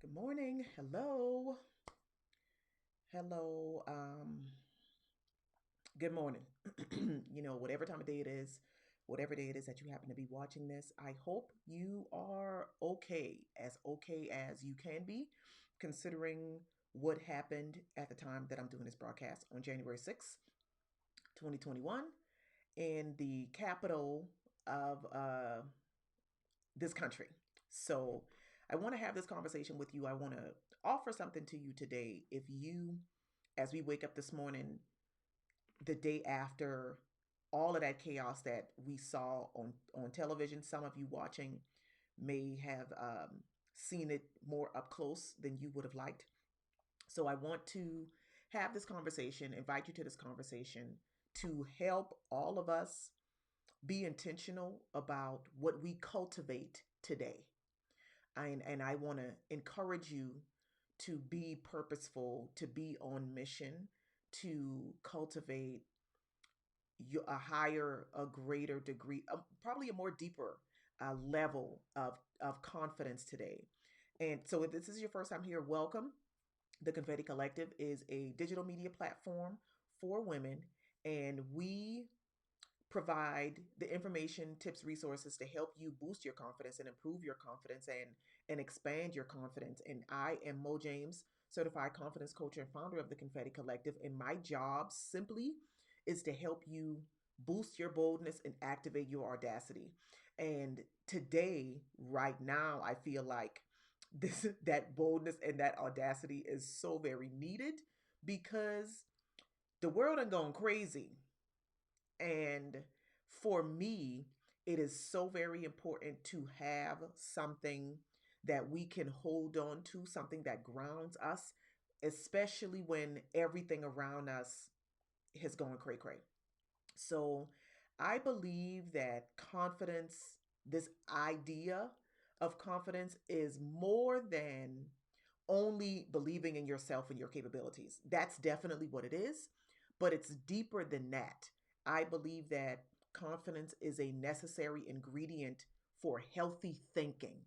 Good morning. Hello. Hello. Good morning. Whatever time of day it is, whatever day it is that you happen to be watching this, I hope you are okay as you can be, considering what happened at the time that I'm doing this broadcast on January 6th, 2021, in the capital of this country. So I want to have this conversation with you. I want to offer something to you today. If you, as we wake up this morning, the day after all of that chaos that we saw on television, some of you watching may have seen it more up close than you would have liked. So I want to have this conversation, invite you to this conversation to help all of us be intentional about what we cultivate today. And I want to encourage you to be purposeful, to be on mission, to cultivate a higher, a greater degree, probably a more deeper level of confidence today. And so, if this is your first time here, welcome. The Confetti Collective is a digital media platform for women, and we provide the information, tips, resources to help you boost your confidence and improve your confidence and expand your confidence. And I am Mo James, certified confidence coach and founder of the Confetti Collective. And my job simply is to help you boost your boldness and activate your audacity. And today, right now, I feel like this that boldness and that audacity is so very needed because the world ain't going crazy, and for me, it is so very important to have something that we can hold on to, something that grounds us, especially when everything around us has gone cray cray. So I believe that confidence, this idea of confidence, is more than only believing in yourself and your capabilities. That's definitely what it is, but it's deeper than that. I believe that confidence is a necessary ingredient for healthy thinking.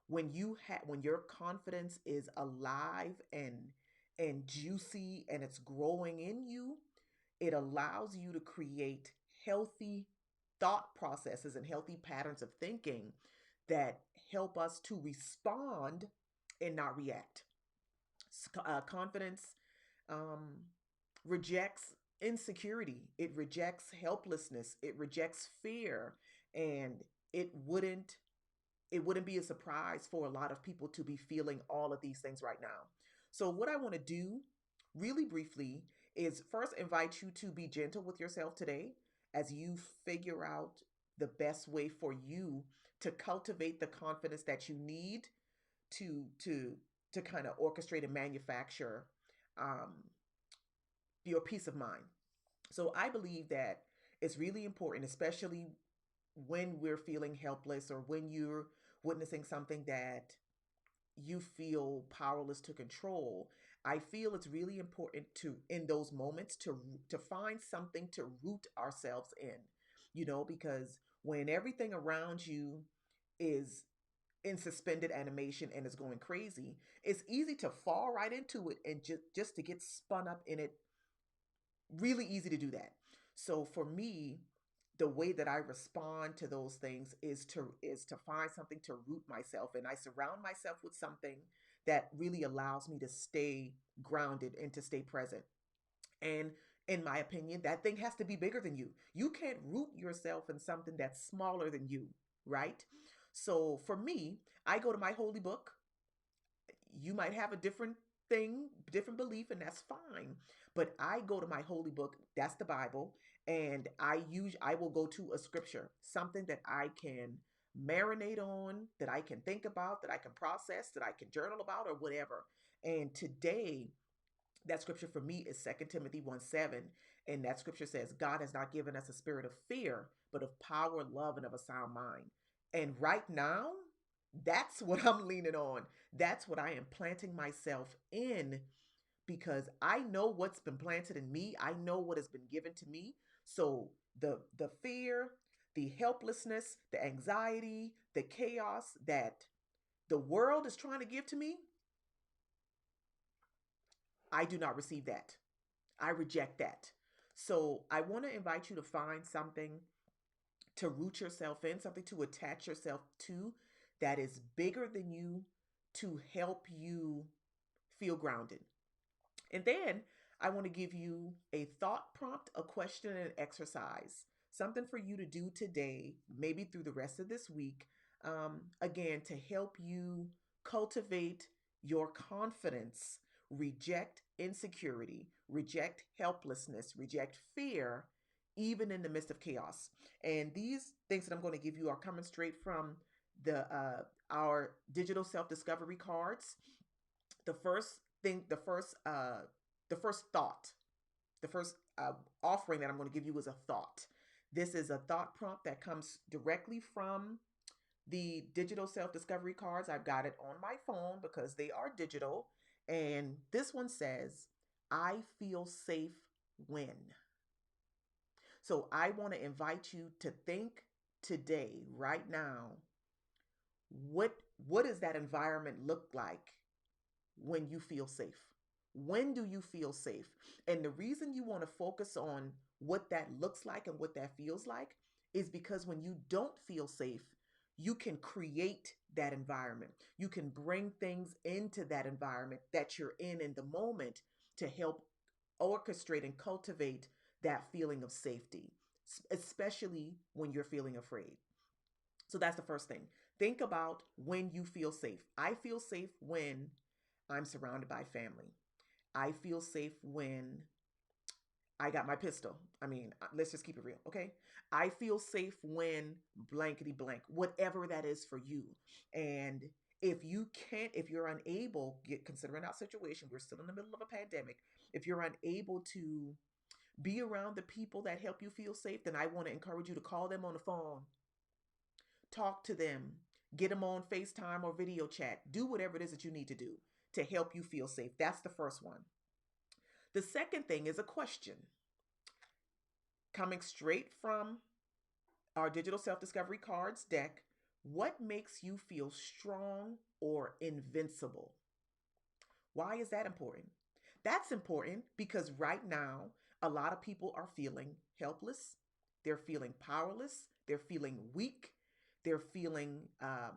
When your confidence is alive and juicy and it's growing in you, it allows you to create healthy thought processes and healthy patterns of thinking that help us to respond and not react. Confidence um, rejects insecurity, it rejects helplessness, it rejects fear, and it wouldn't it wouldn't be a surprise for a lot of people to be feeling all of these things right now. So what I want to do really briefly is first invite you to be gentle with yourself today as you figure out the best way for you to cultivate the confidence that you need to to to kind of orchestrate and manufacture um, your peace of mind. So I believe that it's really important, especially when we're feeling helpless or when you're witnessing something that you feel powerless to control. I feel it's really important to, in those moments, to find something to root ourselves in, because when everything around you is in suspended animation and is going crazy, it's easy to fall right into it and just to get spun up in it. Really easy to do that. So for me, the way that I respond to those things is to find something to root myself in. I surround myself with something that really allows me to stay grounded and to stay present. And in my opinion, that thing has to be bigger than you. You can't root yourself in something that's smaller than you, right? So for me, I go to my holy book. You might have a different thing, different belief, and that's fine. But I go to my holy book, that's the Bible, and I will go to a scripture, something that I can marinate on, that I can think about, that I can process, that I can journal about, or whatever. And today, that scripture for me is 2 Timothy 1:7. And that scripture says, God has not given us a spirit of fear, but of power, love, and of a sound mind. And right now, that's what I'm leaning on. That's what I am planting myself in because I know what's been planted in me. I know what has been given to me. So the fear, the helplessness, the anxiety, the chaos that the world is trying to give to me, I do not receive that. I reject that. So I want to invite you to find something to root yourself in, something to attach yourself to that is bigger than you to help you feel grounded. And then I want to give you a thought prompt, a question, and an exercise, something for you to do today, maybe through the rest of this week, again, to help you cultivate your confidence, reject insecurity, reject helplessness, reject fear, even in the midst of chaos. And these things that I'm going to give you are coming straight from the our digital self-discovery cards. The first thing, the first thought, the first offering that I'm going to give you is a thought. This is a thought prompt that comes directly from the digital self discovery cards. I've got it on my phone because they are digital. And this one says, I feel safe when. So I want to invite you to think today, right now, what what does that environment look like when you feel safe? When do you feel safe? And the reason you want to focus on what that looks like and what that feels like is because when you don't feel safe, you can create that environment. You can bring things into that environment that you're in the moment to help orchestrate and cultivate that feeling of safety, especially when you're feeling afraid. So that's the first thing. Think about when you feel safe. I feel safe when I'm surrounded by family. I feel safe when I got my pistol. I mean, let's just keep it real, okay? I feel safe when blankety blank, whatever that is for you. And if you can't, if you're unable, get considering our situation, we're still in the middle of a pandemic. If you're unable to be around the people that help you feel safe, then I want to encourage you to call them on the phone, talk to them, get them on FaceTime or video chat, do whatever it is that you need to do to help you feel safe. That's the first one. The second thing is a question coming straight from our digital self discovery cards deck. What makes you feel strong or invincible? Why is that important? That's important because right now, a lot of people are feeling helpless. They're feeling powerless. They're feeling weak. They're feeling uh,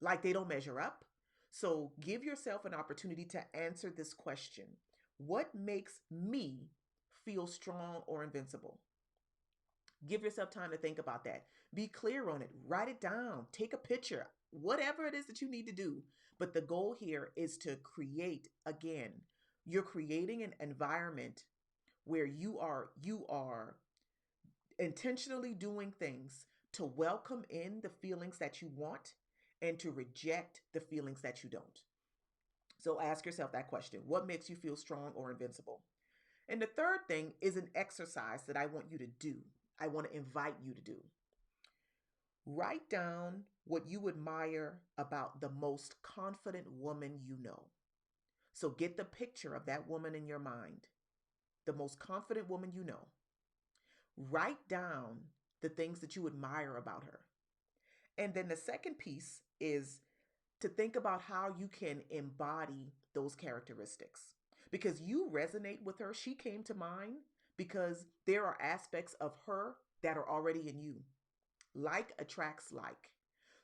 like they don't measure up. So give yourself an opportunity to answer this question. What makes me feel strong or invincible? Give yourself time to think about that. Be clear on it. Write it down. Take a picture. Whatever it is that you need to do. But the goal here is to create, again, you're creating an environment where you are intentionally doing things to welcome in the feelings that you want and to reject the feelings that you don't. So ask yourself that question. What makes you feel strong or invincible? And the third thing is an exercise that I want you to do. I want to invite you to do. Write down what you admire about the most confident woman you know. So get the picture of that woman in your mind, the most confident woman you know. Write down the things that you admire about her. And then the second piece is to think about how you can embody those characteristics. Because you resonate with her, she came to mind because there are aspects of her that are already in you. Like attracts like.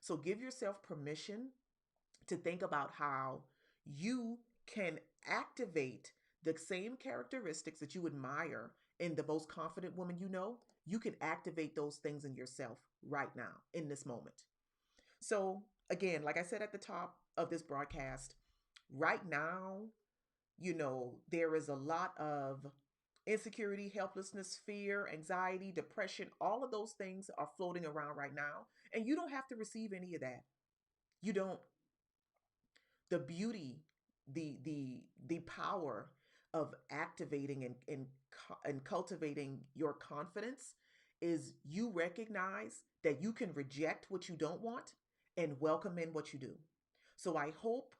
So give yourself permission to think about how you can activate the same characteristics that you admire in the most confident woman you know. You can activate those things in yourself right now, in this moment. So, again, like I said at the top of this broadcast, right now, there is a lot of insecurity, helplessness, fear, anxiety, depression. All of those things are floating around right now. And you don't have to receive any of that. You don't. The beauty, the power of activating and cultivating your confidence is you recognize that you can reject what you don't want and welcome in what you do. So I hope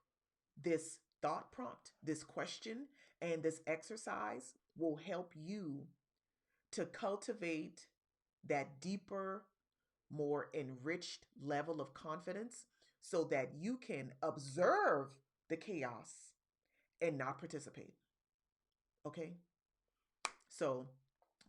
this thought prompt, this question, and this exercise will help you to cultivate that deeper, more enriched level of confidence so that you can observe the chaos and not participate. Okay. So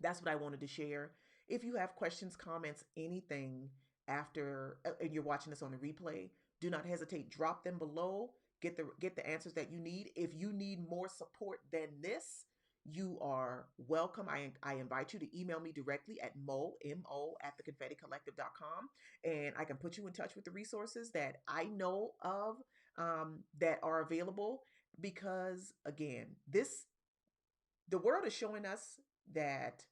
that's what I wanted to share. If you have questions, comments, anything after and you're watching this on the replay, do not hesitate. Drop them below. Get the answers that you need. If you need more support than this, you are welcome. I invite you to email me directly at mo at theconfetticollective.com, and I can put you in touch with the resources that I know of, that are available. Because again, this the world is showing us that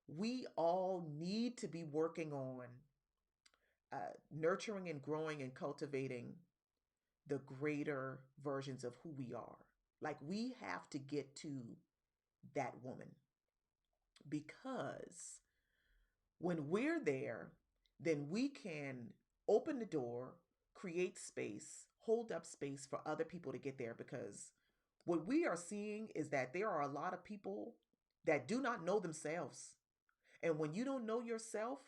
we all need to be working on uh, nurturing and growing and cultivating the greater versions of who we are. Like, we have to get to that woman, because when we're there, then we can open the door, create space, hold up space for other people to get there. Because what we are seeing is that there are a lot of people that do not know themselves. And when you don't know yourself,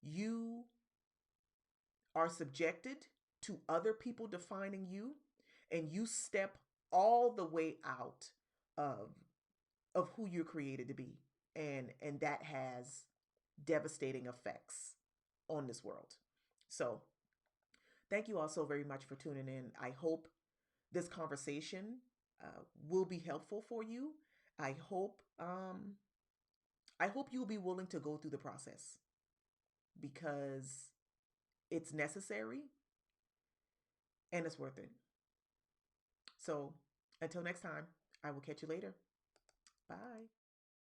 you are subjected to other people defining you, and you step all the way out of who you're created to be. And that has devastating effects on this world. So thank you all so very much for tuning in. I hope this conversation will be helpful for you. I hope you'll be willing to go through the process, because it's necessary and it's worth it. So until next time, I will catch you later. Bye.